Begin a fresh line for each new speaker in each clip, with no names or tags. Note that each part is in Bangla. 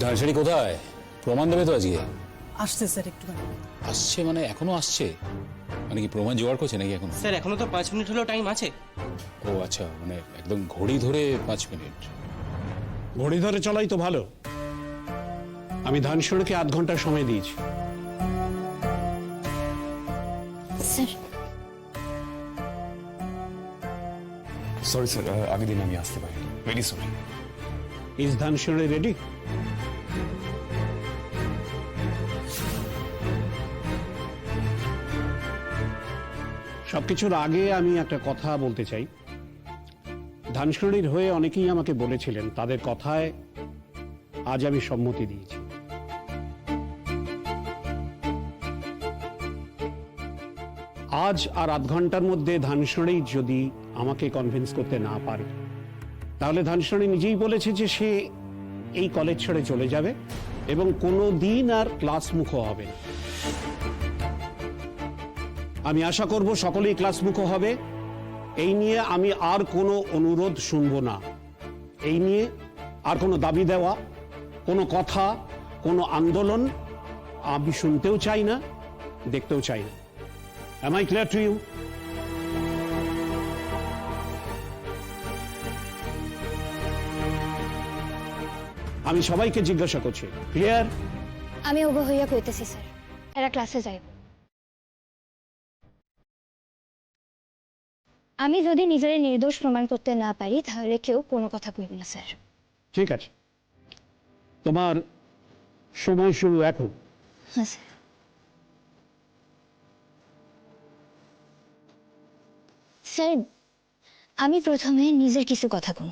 ঢালসারি কোথায়? প্রমাণ দেবে তো আজকে?
আসছে স্যার একটু।
আসছে মানে এখনো আসছে? মানে কি প্রমাণ জোগাড় করছে নাকি এখনো?
স্যার এখনো তো 5 মিনিট হলেও টাইম আছে।
ও আচ্ছা, মানে একদম ঘড়ি ধরে 5 মিনিট।
ঘড়ি ধরে চলাই তো ভালো। আমি ধানসুড়কে 8 ঘন্টা সময় দিয়েছি।
স্যার
সরি স্যার, আগের দিন আমি আসতে পারিনি, very sorry.
Is Dhansuri ready? সবকিছুর আগে আমি একটা কথা বলতে চাই। ধানসুড়ির হয়ে অনেকেই আমাকে বলেছিলেন, তাদের কথায় আজ আমি সম্মতি দিয়েছি। আজ আর 8 ঘন্টার মধ্যে ধানসুড়ি যদি আমাকে কনভিন্স করতে না পারে, তাহলে ধানসুড়ি নিজেই বলেছে যে সে এই কলেজ ছেড়ে চলে যাবে এবং কোনো দিন আর ক্লাসমুখ হবে না। আমি আশা করব সকলেই ক্লাসমুখ হবে। এই নিয়ে আমি আর কোনো অনুরোধ শুনব না। এই নিয়ে আর কোনো দাবি দেওয়া, কোনো কথা, কোনো আন্দোলন আমি শুনতেও চাই না, দেখতেও চাই না। Am I clear to you? আমি সবাইকে জিজ্ঞাসা করছি, ক্লিয়ার?
আমি ওগো হইয়া কইতেছি স্যার, এরা ক্লাসে যাইব। আমি যদি নিজের নির্দোষ প্রমাণ করতে না পারি তাহলে কেউ কোনো কথা কইব না স্যার।
ঠিক আছে, তোমার সময় শুরু এখন।
হ্যাঁ স্যার। স্যার আমি প্রথমে নিজের কিছু কথা কম।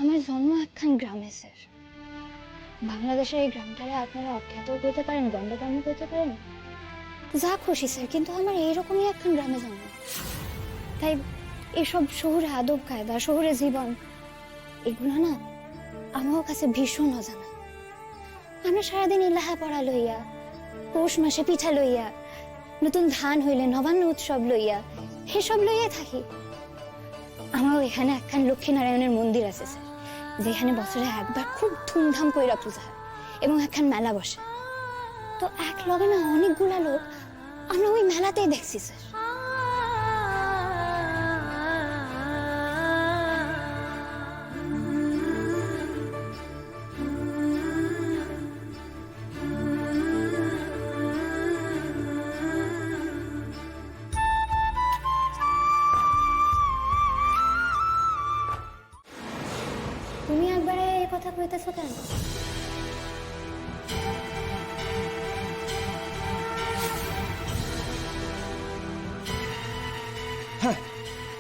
আমার জন্ম একখান গ্রামে স্যার। বাংলাদেশের এই গ্রামটারে আপনারা অখ্যাত করতে পারেন, গণ্ডগ্রাম করতে পারেন, যা খুশি স্যার, কিন্তু আমার এইরকমই একখান গ্রামে জন্ম। তাই এসব শহুরে আদব কায়দা, শহুরে জীবন, এগুলো না আমার কাছে ভীষণ অজানা। আমরা সারাদিন ইলাহা পড়া লইয়া, পৌষ মাসে পিঠা লইয়া, নতুন ধান হইলে নবান্ন উৎসব লইয়া, সেসব লইয়াই থাকি। আমার এখানে একখান লক্ষ্মীনারায়ণের মন্দির আছে স্যার, যেখানে বছরে একবার খুব ধুমধাম কইরা পূজা হয় এবং একখান মেলা বসে। তো এক লগে না অনেকগুলা লোক আমরা ওই মেলাতেই দেখছি স্যার। তুমি একবারে এই কথা কইতেছো কেন?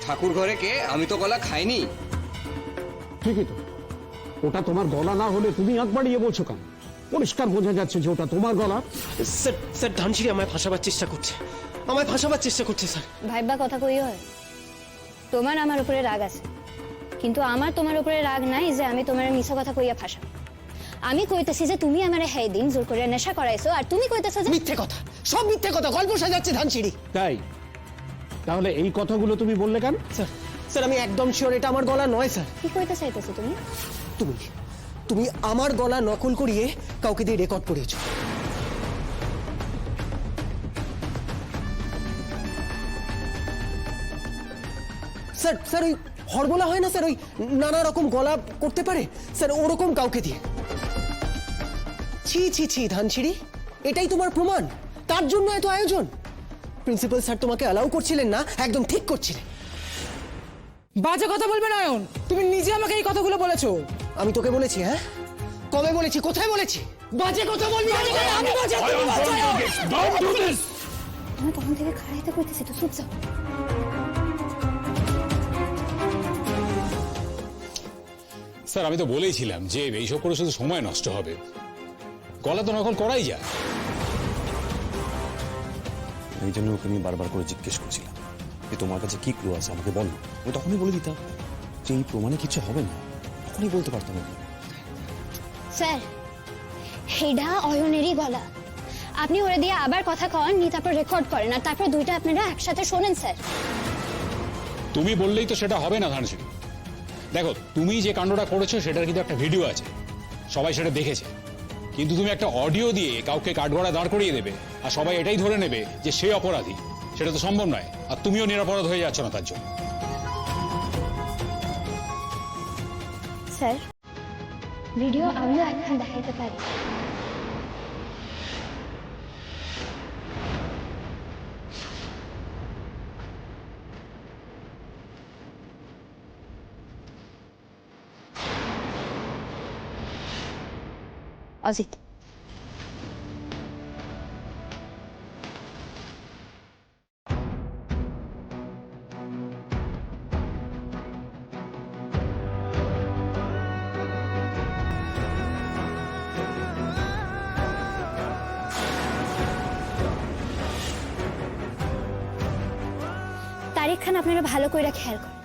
ঠাকুর ঘরে কে? আমি তো গলা খাইনি।
ঠিকই তো, ওটা তোমার গলা না হলে তুমি একবার ইয়ে বলছো কেন? পরিষ্কার বোঝা যাচ্ছে যে ওটা তোমার গলা।
স্যার স্যার ধানসিঁড়ি আমায় ফাঁসাবার চেষ্টা করছে, আমায় ফাঁসাবার চেষ্টা করছে স্যার।
ভাইবা কথা কই হয়, তোমার আমার উপরে রাগ আছে, কিন্তু আমার তোমার উপরে রাগ নাই যে আমি তোমার মিছা কথা কইয়া ফাঁসাবো। আমি কইতেছি যে তুমি আমারে হেই দিন জোর করে নেশা করাইছো, আর তুমি কইতেছো যে
মিথ্যে কথা, সব মিথ্যে কথা, গল্প সাজাচ্ছে ধানসিঁড়ি।
তাই তাহলে এই কথাগুলো তুমি বললে কেন?
স্যার স্যার আমি একদম শিওর এটা আমার গলা নয় স্যার।
কি কইতে চাইতেছো তুমি?
তুমি তুমি আমার গলা নকল করিয়ে কাউকে দিয়ে রেকর্ড করিয়েছো। স্যার স্যার ওই হরবলা হয় না স্যার, ওই নানা রকম গলা করতে পারে স্যার, ওরকম কাউকে দিয়ে। ছি ছি ছি ধানসিঁড়ি, এটাই তোমার প্রমাণ? তার জন্য এত আয়োজন? প্রিন্সিপাল স্যার তোমাকে অ্যালাউ করছিলেন না, একদম ঠিক করছিলেন।
বাজে কথা বলবে না অয়ন, তুমি নিজে আমাকে এই কথাগুলো বলেছো।
আমি তোকে বলেছি? হ্যাঁ, কবে বলেছি, কোথায় বলেছি? বাজে কথা বলবি?
আমি বাজে, তুমি বাজে।
আমি তখন থেকে খাড়াইতে কইতেছি তো, চুপ যাও।
স্যার আমি তো বলেইছিলাম যে এইসব করে শুধু সময় নষ্ট হবে, গলা তো নকল করাই যায়।
এই জন্য ওকে আমি বারবার করে জিজ্ঞেস করছিলাম যে তোমার কাছে কি ক্লু আছে আমাকে বলো। আমি তখনই বলে দিতাম যে এই প্রমাণে কিছু হবে না, তখনই বলতে পারতাম।
স্যার হেডা অয়নেরই গলা। আপনি ওরে দিয়ে আবার কথা কন নি, তারপর রেকর্ড করেন, আর তারপর দুইটা আপনারা একসাথে শোনেন স্যার।
তুমি বললেই তো সেটা হবে না ধানসিঁড়ি। দেখো, তুমি যে কাণ্ডটা করেছো সেটার কিন্তু একটা ভিডিও আছে, সবাই সেটা দেখেছে। কিন্তু তুমি একটা অডিও দিয়ে কাউকে কাঠগড়ায় দাঁড় করিয়ে দেবে আর সবাই এটাই ধরে নেবে যে সে অপরাধী, সেটা তো সম্ভব নয়। আর তুমিও নিরাপরাধ হয়ে যাচ্ছ না তার জন্য।
স্যার, ভিডিও আমিও একখান দেখাইতে পারি। অজিত, তারিখ খান আপনারা ভালো করে খেয়াল করেন।